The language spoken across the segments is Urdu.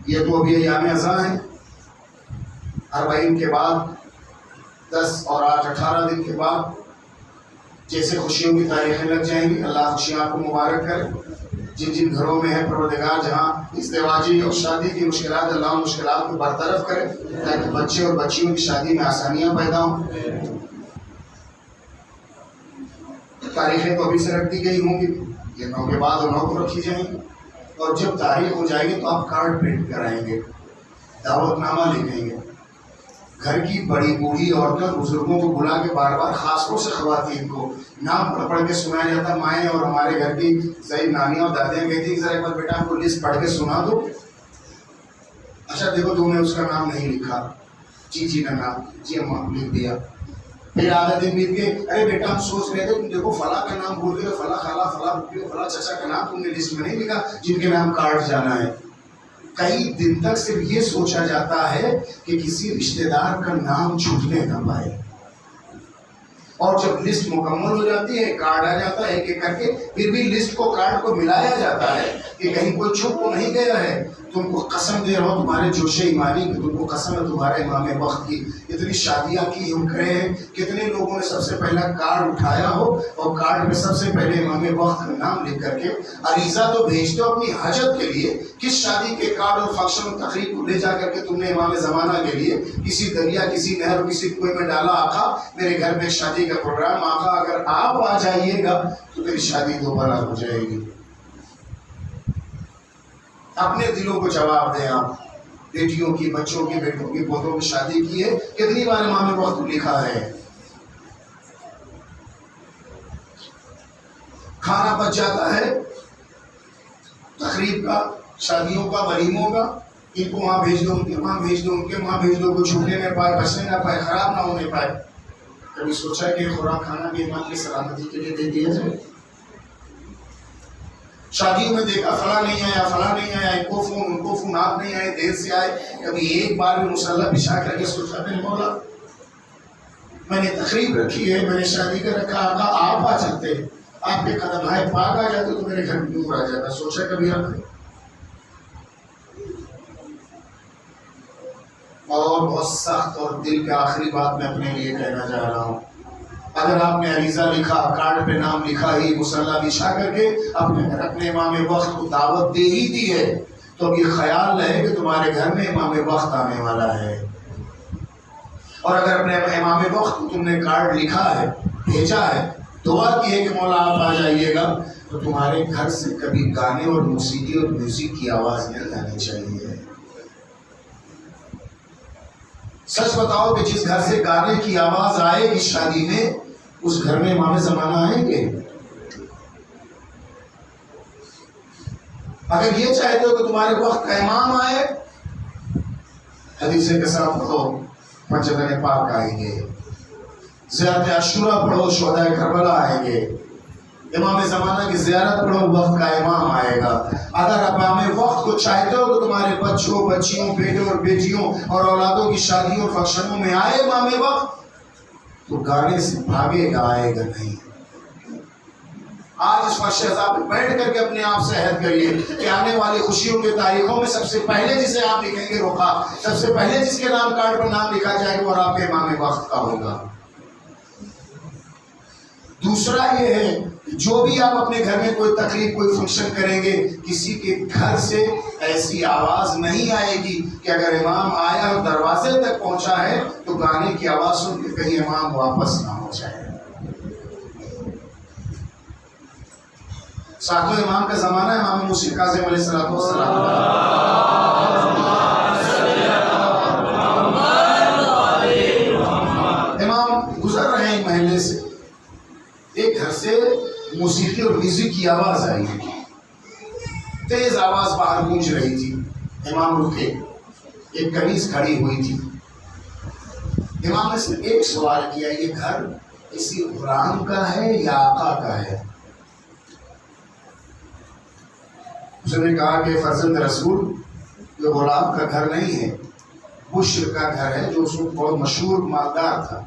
یہ تو ابھی ایام ازاں ہیں، 40 کے بعد 10 اور 8 18 دن کے بعد جیسے خوشیوں کی تاریخیں لگ جائیں گی۔ اللہ خوشیاں آپ کو مبارک کرے۔ جن جن گھروں میں ہے پروردگار جہاں ازدواجی اور شادی کی مشکلات، اللہ ان مشکلات کو برطرف کرے تاکہ بچے اور بچیوں کی شادی میں آسانیاں پیدا ہوں۔ تاریخیں تو ابھی سے رکھ دی گئی ہوں گی، یہ 9 کے بعد اور 9 کو رکھی جائیں گی، اور جب تاریخ ہو جائے گی تو آپ کارڈ پرنٹ کرائیں گے، دعوت نامہ لکھیں گے۔ گھر کی بڑی بوڑھی عورتوں بزرگوں کو بلا کے بار بار، خاص طور سے خواتین کو نام پڑھ کے سنایا جاتا۔ مائیں اور ہمارے گھر کی ضعیف نانیاں اور دادیاں کہتی ہیں ذرا ایک بار بیٹا ہم کو لسٹ پڑھ کے سنا دو۔ اچھا دیکھو تم نے اس کا نام نہیں لکھا، جی نام، جی اماں لکھ دیا۔ پھر آدھا دن بیت گئے، ارے بیٹا ہم سوچ رہے تھے تم دیکھو فلاں کا نام بھول گئے، فلاں خالہ، فلاں پھوپھی، فلاں چچا کا نام تم نے لسٹ میں نہیں لکھا جن کے نام کارڈ جانا ہے۔ کئی دن تک صرف یہ سوچا جاتا ہے کہ کسی رشتہ دار کا نام چھوٹنے نہ پائے، اور جب لسٹ مکمل ہو جاتی ہے کارڈ آ جاتا ہے ایک ایک کر کے، پھر بھی لسٹ کو کارڈ کو ملایا جاتا ہے کہ کہیں کوئی چھپ تو نہیں گیا ہے۔ تم کو قسم دے رہا ہوں تمہارے جوش ایمانی کی، تم کو قسم ہے تمہارے امام وقت کی، اتنی شادیاں کی ہم کرے ہیں، کتنے لوگوں نے سب سے پہلا کارڈ اٹھایا ہو اور کارڈ میں سب سے پہلے امام وقت کا نام لکھ کر کے عریضہ تو بھیجتے ہو اپنی حاجت کے لیے، کس شادی کے کارڈ اور فنکشن اور تقریب کو لے جا کر کے تم نے امام زمانہ کے لیے کسی دریا، کسی نہر، کسی کنویں میں ڈالا، آقا میرے گھر میں شادی کا پروگرام، آقا اگر آپ آ جائیے گا تو میری شادی دوبارہ ہو جائے گی۔ اپنے دلوں کو جواب دیں آپ، بیٹیوں کی، بچوں کی، بیٹوں کی، پوتوں کی شادی کی ہے، کتنی بار امام وقت لکھا ہے؟ کھانا بچ جاتا ہے تقریب کا، شادیوں کا، ولیموں کا، ان کو وہاں بھیج دو، ان کے وہاں بھیج دو، ان کے وہاں بھیج دو، کوئی چھوٹنے نہ پائے، بچنے نہ پائے، خراب نہ ہونے پائے۔ کبھی سوچا کہ خوراک کھانا بھی ایمان کی سلامتی کے لیے دے دیا جائے؟ شادیوں میں دیکھا فلاں نہیں آیا، فلاں نہیں آیا، ان کو فون آپ نہیں آئے، دیر سے آئے۔ کبھی ایک بار بھی مصلی بچھا کر کے سوچا میں مولا میں نے تقریب رکھی ہے، میں نے شادی کا رکھا، آقا آپ آ جاتے، آپ کے قدم ہے پاک آ جاتے تو میرے گھر میں نور آ جاتا؟ سوچا کبھی آپ نے؟ اور بہت سخت اور دل کے آخری بات میں اپنے لیے کہنا چاہ رہا ہوں، اگر آپ نے عریضہ لکھا، کارڈ پہ نام لکھا ہی، مصلی بچھا کر کے اپنے امام وقت کو دعوت دے ہی دی ہے، تو اب یہ خیال رہے کہ تمہارے گھر میں امام وقت آنے والا ہے۔ اور اگر اپنے امام وقت کو تم نے کارڈ لکھا ہے، بھیجا ہے، دعا کی ہے کہ مولا آپ آ جائیے گا، تو تمہارے گھر سے کبھی گانے اور موسیقی اور میوزک کی آواز نہیں آنی چاہیے۔ سچ بتاؤ کہ جس گھر سے گانے کی آواز آئے گی شادی میں، اس گھر میں امام زمانہ آئیں گے؟ اگر یہ چاہتے ہو کہ تمہارے وقت کا امام آئے، حدیث کے ساتھ پڑھو، پنجتن پاک آئیں گے، زیارت عاشورہ پڑھو، شہداء کربلا آئیں گے، امام زمانہ کی زیارت پڑھو، وقت کا امام آئے گا۔ اگر امام وقت کو چاہتے ہو کہ تمہارے بچوں، بچیوں، بیٹوں اور بیٹیوں اور اولادوں کی شادیوں اور فنکشنوں میں آئے امام وقت، تو گانے سے بھاگے گا، آئے گا نہیں۔ آج اس فرش عذاب پہ بیٹھ کر کے اپنے آپ سے عہد کریے کہ آنے والی خوشیوں کے تاریخوں میں سب سے پہلے جسے آپ لکھیں گے رخا، سب سے پہلے جس کے نام کارڈ پر نام لکھا جائے گا اور آپ کے امام وقت کا ہوگا۔ دوسرا یہ ہے کہ جو بھی آپ اپنے گھر میں کوئی تقریب، کوئی فنکشن کریں گے، کسی کے گھر سے ایسی آواز نہیں آئے گی کہ اگر امام آیا اور دروازے تک پہنچا ہے تو گانے کی آواز سن کے کہیں امام واپس نہ ہو جائے۔ ساتھوں امام کا زمانہ ہے، امام موسیٰ کاظم علیہ السلام، امام گزر رہے ہیں محلے سے، ایک گھر سے موسیقی اور میوزک کی آواز آئی، تیز آواز باہر گونج رہی تھی۔ امام رکے، ایک کنیز کھڑی ہوئی تھی، امام نے صرف ایک سوال کیا، یہ گھر کسی غلام کا ہے یا آقا کا ہے؟ اس نے کہا کہ فرزند رسول، یہ غلام کا گھر نہیں ہے، بشر کا گھر ہے، جو اس وقت بہت مشہور مالدار تھا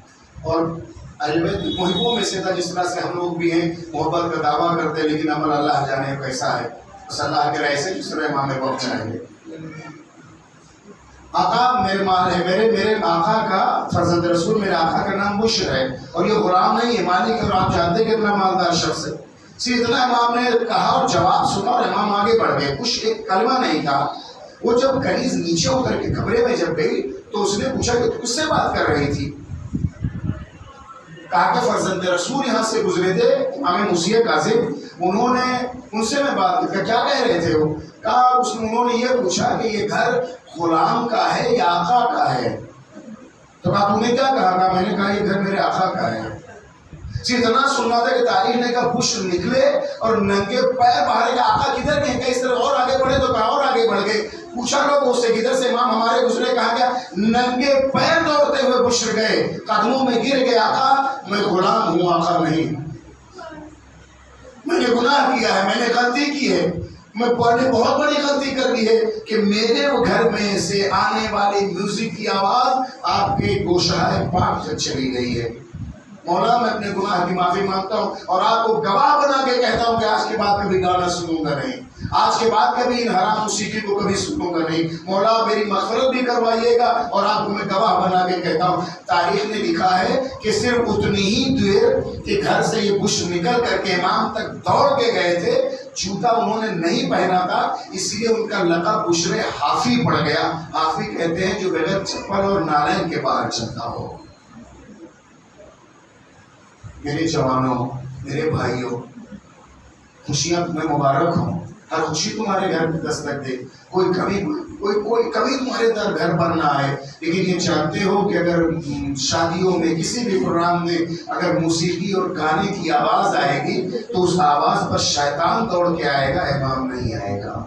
اور اہل بیت محبوں میں سے تھا، جس طرح سے ہم لوگ بھی ہیں، محبت کا دعویٰ کرتے ہیں لیکن عمل اللہ جانے کیسا ہے، بس اللہ کے رائے سے جس طرح امام وقت چاہیں گے۔ آقا میرے آقا کا فرزند رسول میرے آقا کا نام بشر ہے، اور یہ غلام نہیں ہے، مالک، اور آپ جانتے کہ اتنا مالدار شخص ہے۔ اتنا امام نے کہا اور جواب سنا اور امام آگے بڑھ گئے، کچھ ایک کلمہ نہیں کہا۔ وہ جب کنیز نیچے اتر کے کمرے میں جب گئی تو اس نے پوچھا کہ تو کس سے بات کر رہی تھی؟ کہا کہ فرزند رسول یہاں سے گزرے تھے، امام موسیٰ کاظم، انہوں نے ان سے میں بات کر، کیا کہہ رہے تھے وہ؟ کہا انہوں نے یہ پوچھا کہ یہ گھر غلام کا ہے یا آقا کا ہے؟ تو کہا تم نے کیا کہا؟ میں نے کہا یہ گھر میرے آقا کا ہے۔ اتنا سننا تھا کہ تاریخ نے کہا بشر نکلے اور ننگے پیر باہر گئے، آقا کدھر گئے؟ کہ اس طرح اور آگے بڑھے تو کہا اور آگے بڑھ گئے۔ پوچھا لوگ اس سے کدھر سے؟ امام ہمارے گزرے، کہا گیا ننگے پیر دوڑتے ہوئے بشر گئے، قدموں میں گر گئے، آقا میں غلام ہوں، آقا نہیں، میں نے گناہ کیا ہے، میں نے غلطی کی ہے، میں بہت بڑی غلطی کر دی ہے کہ میرے وہ گھر میں سے آنے والی میوزک کی آواز آپ کے گوشہائے پاک تک چلی گئی ہے۔ مولا میں اپنے گناہ کی معافی مانگتا ہوں اور آپ کو گواہ بنا کے کہتا ہوں کہ آج کے بعد کبھی گانا سنوں گا نہیں، آج کے بعد کبھی ان حرام موسیقی کو کبھی سنوں گا نہیں۔ مولا میری مغفرت بھی کروائیے گا، اور آپ کو میں گواہ بنا کے کہتا ہوں۔ تاریخ نے لکھا ہے کہ صرف اتنی ہی دیر کہ گھر سے یہ بشر نکل کر کے امام تک دوڑ کے گئے تھے، جوتا انہوں نے نہیں پہنا تھا، اس لیے ان کا لقب بشر حافی پڑ گیا۔ حافی کہتے ہیں جو بغیر چپل اور نالین کے باہر چلتا ہو۔ میرے جوانوں، میرے بھائیوں، خوشیاں تمہیں مبارک ہوں، ہر خوشی تمہارے گھر میں دستک دے، کوئی کبھی تمہارے گھر پر نہ آئے، لیکن یہ جانتے ہو کہ اگر شادیوں میں کسی بھی پروگرام میں اگر موسیقی اور گانے کی آواز آئے گی تو اس آواز پر شیطان دوڑ کے آئے گا، امام نہیں آئے گا۔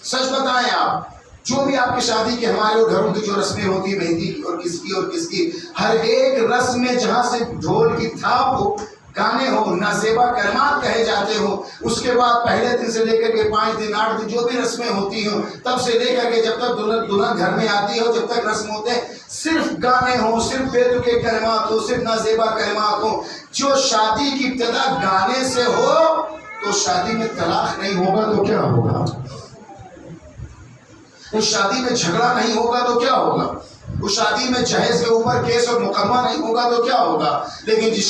سچ بتائیں آپ، جو بھی آپ کی شادی کے ہمارے گھروں کی جو رسمیں ہوتی، مہندی کی اور کس کی، ہر ایک رسم میں جہاں سے ڈھول کی تھاپ ہو، گانے ہو، نازیبا کلمات کہے جاتے ہو، اس کے بعد پہلے دن سے لے کر کے 5 دن 8 دن جو بھی رسمیں ہوتی ہوں، تب سے لے کر کے جب تک دلہن گھر میں آتی ہو، جب تک رسم ہوتے ہیں، صرف گانے ہوں، صرف بے تکے کلمات ہو، صرف نازیبا کلمات ہو۔ جو شادی کی ابتدا گانے سے ہو تو شادی میں طلاق نہیں ہوگا تو کیا ہوگا؟ اس شادی میں جھگڑا نہیں ہوگا تو کیا ہوگا؟ اس شادی میں جہیز کے اوپر کیس اور مقدمہ نہیں ہوگا تو کیا ہوگا؟ لیکن جس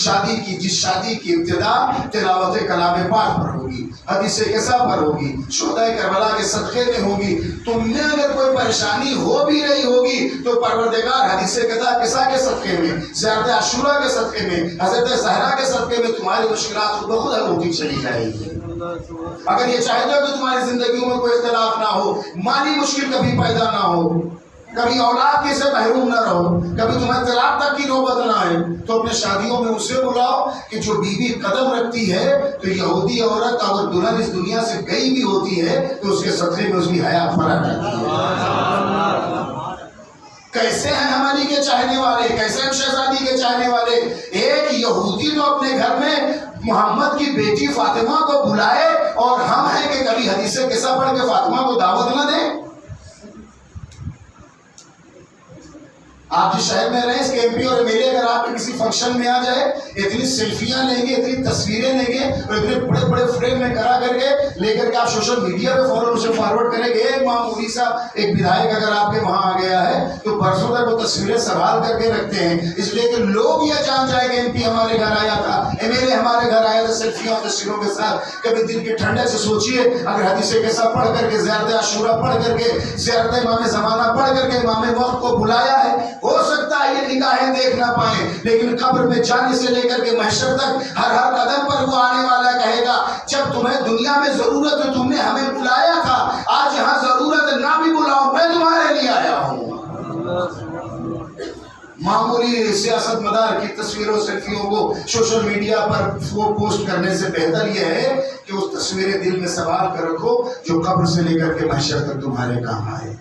شادی کی ابتدا تلاوت کلام پاک پر ہوگی، حدیث قصہ پر ہوگی، شہداء کربلا کے صدقے میں ہوگی، تم میں اگر کوئی پریشانی ہو بھی رہی ہوگی تو پروردگار حدیث قصہ کے صدقے میں، زیارت عاشورہ کے صدقے میں، حضرت زہرا کے صدقے میں تمہاری مشکلات خود بخود حل ہوتی چلی جائے گی۔ اگر یہ چاہتے ہو کہ تمہاری زندگیوں میں کوئی اختلاف نہ ہو، مالی مشکل کبھی پیدا نہ ہو، کبھی اولاد کے سے محروم نہ رہو، کبھی تمہیں طلاق تک کی نوبت نہ آئے، تو اپنے شادیوں میں اسے بلاؤ کہ جو بیوی قدم رکھتی ہے تو یہودی عورت اگر دلہن اس دنیا سے گئی بھی ہوتی ہے تو اس کے صدقے میں اس کی حیات فرق رہتی ہے۔ کیسے ہیں ہماری کے چاہنے والے، کیسے ہم شہزادی کے چاہنے والے؟ ایک یہودی تو اپنے گھر میں محمد کی بیٹی فاطمہ کو بلائے، اور ہم ہیں کہ کبھی حدیث قصہ پڑھ کے فاطمہ کو دعوت نہ دیں۔ آپ جس شہر میں رہیں، اس کے ایم پی اور ایم ایل اے اگر آپ کے کسی فنکشن میں آ جائے، اتنی سیلفیاں لیں گے، اتنی تصویریں لیں گے اور اتنے بڑے بڑے فریم میں کرا کر کے لے کر کے آپ سوشل میڈیا پہ فوراً اسے فارورڈ کریں گے۔ ایک معمولی سا ایک ودھائک اگر آپ کے وہاں آ گیا ہے تو برسوں تک وہ تصویریں سنبھال کر کے رکھتے ہیں، اس لیے کہ لوگ یہ جان جائیں گے ایم پی ہمارے گھر آیا تھا، ایم ایل اے ہمارے گھر آیا تھا، سیلفیوں اور تصویروں کے ساتھ۔ کبھی دل کے ٹھنڈے سے سوچئے، اگر حدیث قصہ پڑھ کر کے، زیارت عاشورہ پڑھ کر کے، زیارت امام زمانہ پڑھ کر کے امام وقت کو بلایا ہے، ہو سکتا ہے نگاہیں دیکھ نہ پائیں، لیکن قبر میں جانے سے لے کر کے محشر تک ہر قدم پر وہ آنے والا کہے گا جب تمہیں دنیا میں ضرورت ہے تم نے ہمیں بلایا تھا، آج یہاں ضرورت نہ بھی بلاؤ میں تمہارے لیے آیا ہوں۔ معمولی سیاست مدار کی تصویروں سیلفیوں کو سوشل میڈیا پر وہ پوسٹ کرنے سے بہتر یہ ہے کہ اس تصویریں دل میں سنبھال کر رکھو جو قبر سے لے کر کے محشر تک تمہارے کام آئے۔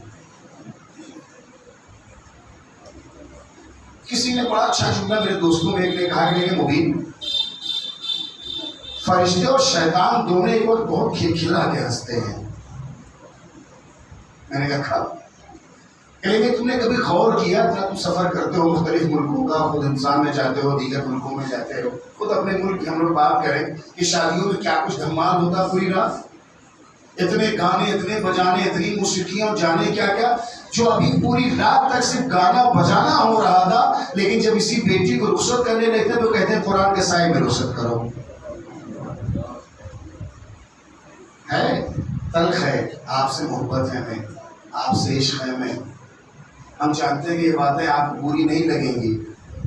کسی نے بڑا اچھا جملہ میرے دوستوں میں ایک نے کہا کہ مبین، فرشتے اور شیطان دونوں ایک وقت بہت کھلکھلا کے ہنستے ہیں۔ میں نے کہا لیکن تم نے کبھی غور کیا، اتنا تم سفر کرتے ہو مختلف ملکوں کا، خود انسان میں جاتے ہو، دیگر ملکوں میں جاتے ہو، خود اپنے ملک کی ہم لوگ بات کریں کہ شادیوں میں کیا کچھ دھمال ہوتا پوری رات؟ اتنے گانے، اتنے بجانے، اتنی موسیقیاں، جانے کیا کیا، جو ابھی پوری رات تک صرف گانا بجانا ہو رہا تھا، لیکن جب اسی بیٹی کو رخصت کرنے لگتے تو کہتے ہیں قرآن کے سائے میں رخصت کرو. ہے تلخ ہے، آپ سے محبت ہے ہمیں، آپ سے عشق ہے ہمیں. ہم چاہتے ہیں کہ یہ باتیں آپ کو بری نہیں لگیں گی،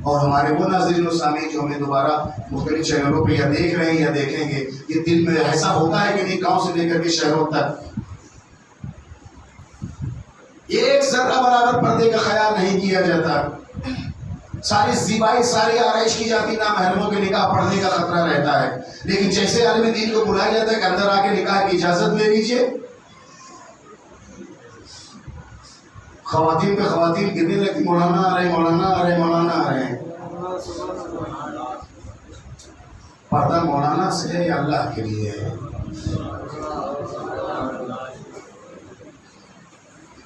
اور ہمارے وہ ناظرین و سامعین جو ہمیں دوبارہ مختلف چینلوں پہ یا دیکھ رہے ہیں یا دیکھیں گے، یہ دل میں ایسا ہوتا ہے کہ نہیں، گاؤں سے لے کر کے شہروں تک ایک ذرہ برابر پردے کا خیال نہیں کیا جاتا. ساری زیبائی، ساری آرائش کی جاتی، نامحرموں کے نکاح پڑھنے کا خطرہ رہتا ہے. لیکن جیسے عالم دین کو بلایا جاتا ہے کہ اندر آ کے نکاح کی اجازت لے لیجیے، خواتین پہ خواتین گرنے لگتی، مولانا آ رہے، مولانا آ رہے، مولانا آ رہے ہیں. پردہ مولانا سے ہے یا اللہ کے لیے ہے؟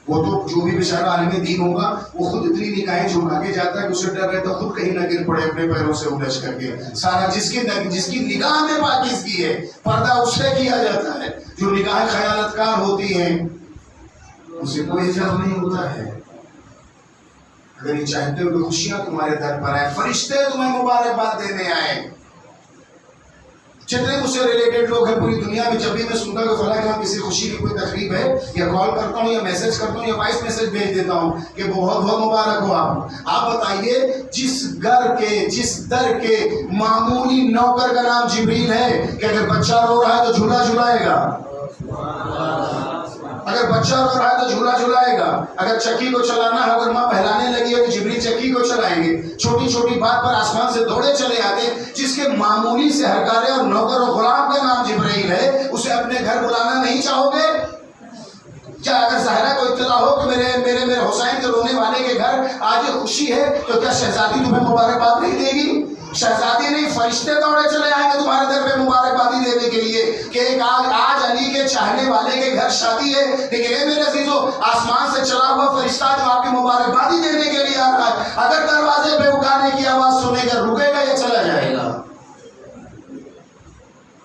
وہ تو جو بھی بیچارہ عالم دین ہوگا وہ خود اتنی نکاحیں جھمکا کے جاتا ہے کہ اسے ڈر رہتا ہے خود کہیں نہ گر پڑے اپنے پیروں سے الجھ کر کے. سارا جس کی نگاہ میں پاکیزگی ہے، پردہ اس سے کیا جاتا ہے. جو نگاہیں خیانت کار ہوتی ہیں اسے کوئی حجاب نہیں ہوتا ہے. اگر یہ چاہتے ہو کہ خوشیاں تمہارے در پر آئے، فرشتے تمہیں مبارکباد دینے آئے. جتنے مجھ سے ریلیٹڈ لوگ ہیں پوری دنیا میں، جب بھی میں سنتا ہوں کہ فلاں کہ کسی خوشی کی کوئی تقریب ہے، یا کال کرتا ہوں یا میسج کرتا ہوں یا وائس میسج بھیج دیتا ہوں کہ بہت بہت مبارک ہو آپ. آپ بتائیے جس گھر کے، جس در کے معمولی نوکر کا نام جبریل ہے کہ اگر بچہ رو رہا ہے تو جھولا جھلائے گا، اگر بچہ رو رہا ہے تو جھولا جھلائے گا، اگر چکی کو چلانا ہے، اگر ماں بہلانے لگی ہے تو جبریل چکی کو چلائیں گے. چھوٹی چھوٹی بات پر آسمان سے دوڑے چلے آتے. جس کے معمولی سے ہرکارے اور نوکر و غلام کا نام جبرائیل ہے، اسے اپنے گھر بلانا نہیں چاہو گے؟ کیا اگر ظاہرہ کو اطلاع ہو کہ میرے حسین کے رونے والے کے گھر آج خوشی ہے تو کیا شہزادی تمہیں مبارکباد نہیں دے گی؟ شہزادی نہیں، فرشتے دوڑے چلے آئیں گے تمہارے در پہ مبارکبادی دینے کے لیے کہ ایک آج علی کے چاہنے والے کے گھر شادی ہے. لیکن اے میرے عزیزو، آسمان سے چلا ہوا فرشتہ جو آپ کی مبارکبادی دینے کے لیے آ رہا ہے، اگر دروازے پہ اکانے کی آواز سنے گا رکے گا یا چلا جائے گا؟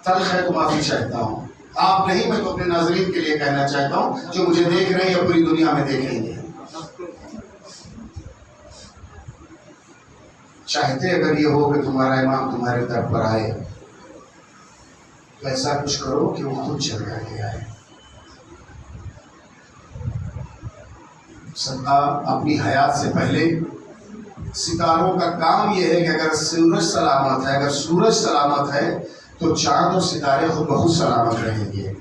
تلخ ہے تو معافی چاہتا ہوں. آپ نہیں، میں تو اپنے ناظرین کے لیے کہنا چاہتا ہوں جو مجھے دیکھ رہے ہیں یا پوری دنیا میں دیکھیں گے. چاہتے اگر یہ ہو کہ تمہارا امام تمہارے در پر آئے تو ایسا کچھ کرو کہ وہ خود چل کر کے آئے. صدقہ اپنی حیات سے پہلے ستاروں کا کام یہ ہے کہ اگر سورج سلامت ہے، اگر سورج سلامت ہے تو چاند اور ستارے خود بہت سلامت رہیں گے.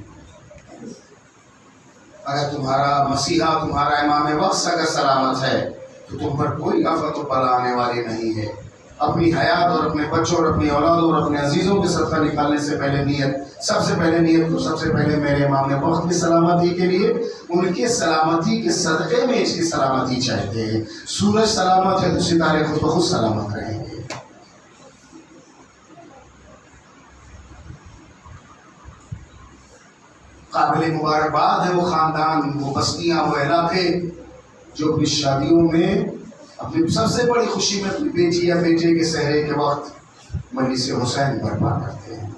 اگر تمہارا مسیحا، تمہارا امام وقت اگر سلامت ہے تو تم پر کوئی آفت و بلا آنے والی نہیں ہے. اپنی حیات اور اپنے بچوں اور اپنی اولاد اور اپنے عزیزوں کے صدقہ نکالنے سے پہلے نیت، سب سے پہلے نیت تو سب سے پہلے میرے امام وقت کی سلامتی کے لیے، ان کے سلامتی کے صدقے میں اس کی سلامتی چاہتے ہیں. سورج سلامت ہے تو ستارے خود بخود سلامت رہیں گے. قابل مبارکباد ہے وہ خاندان، وہ بستیاں، وہ علاقے جو اپنی شادیوں میں اپنی سب سے بڑی خوشی میں اپنی بیٹی یا بیٹے کے سہرے کے وقت مجلس حسین برپا کرتے ہیں.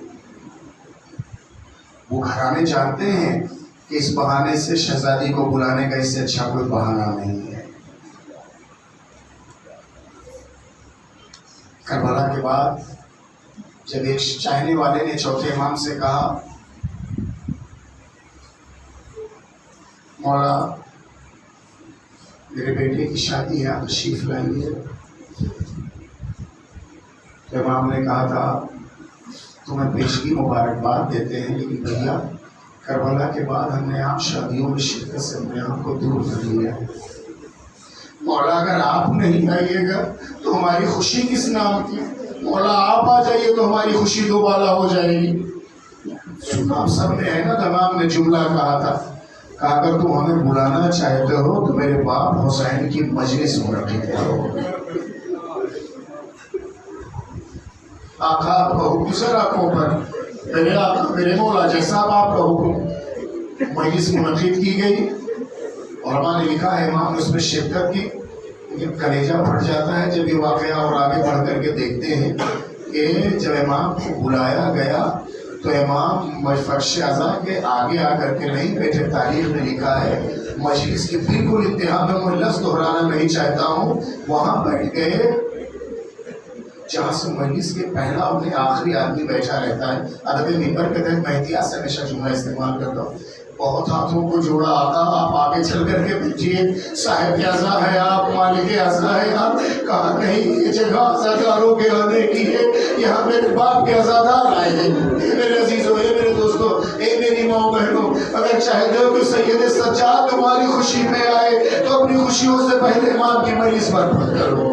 وہ گھرانے جانتے ہیں کہ اس بہانے سے شہزادی کو بلانے کا اس سے اچھا کوئی بہانہ نہیں ہے. کربلا کے بعد جب ایک چاہنے والے نے چوتھے امام سے کہا، مولا میرے بیٹے کی شادی ہے، آپ تشریف لائیے. تو امام نے کہا تھا تمہیں پیشگی مبارکباد دیتے ہیں، لیکن بھیا کربلا کے بعد ہم نے عام شادیوں میں شرکت سے اپنے آپ کو دور کر لیا ہے. مولا اگر آپ نہیں آئیے گا تو ہماری خوشی کس نام کی؟ مولا آپ آ جائیے تو ہماری خوشی دوبالا ہو جائے گی. آپ سب نے ہے نا امام نے جملہ کہا تھا، کہا اگر تم ہمیں بلانا چاہتے ہو تو میرے باپ حسین کی مجلس منعقد کرو. آقا آپ کا حکم سر آنکھوں پر، میرے آقا میرے مولا جیسا آپ کا حکم. مجلس منعقد کی گئی اور ہمارا نے لکھا ہے امام نے اس میں شرکت کی. لیکن کلیجہ پھٹ جاتا ہے جب یہ واقعہ اور آگے بڑھ کر کے دیکھتے ہیں کہ جب امام کو بلایا گیا تو امام فرش اعظم کے آگے آ کر کے نہیں بیٹھے، تاریخ میں لکھا ہے مجلس کے بالکل انتہا میں، میں لفظ دہرانا نہیں چاہتا ہوں، وہاں بیٹھ گئے جہاں سے مجلس کے پہلا اور آخری آدمی بیٹھا رہتا ہے۔ ادب منبر کے تحت میں احتیاط سے ہمیشہ جملہ استعمال کرتا ہوں، بہت ہاتھوں کو جوڑا آقا، آپ آگے چل کر کے بیٹھیے، صاحب اعزا ہے آپ، مالک اعزا ہے آپ، کہا نہیں یہ جگہ عزاداروں کے آنے کی ہے، یہاں میرے باپ کے عزادار آئے ہیں۔ میرے عزیزوں، اے میرے دوستوں، اے میری ماں بہنوں، اگر چاہتے ہو کہ سید سجاد تمہاری خوشی میں آئے تو اپنی خوشیوں سے پہلے امام کی مجلس برپا کرو۔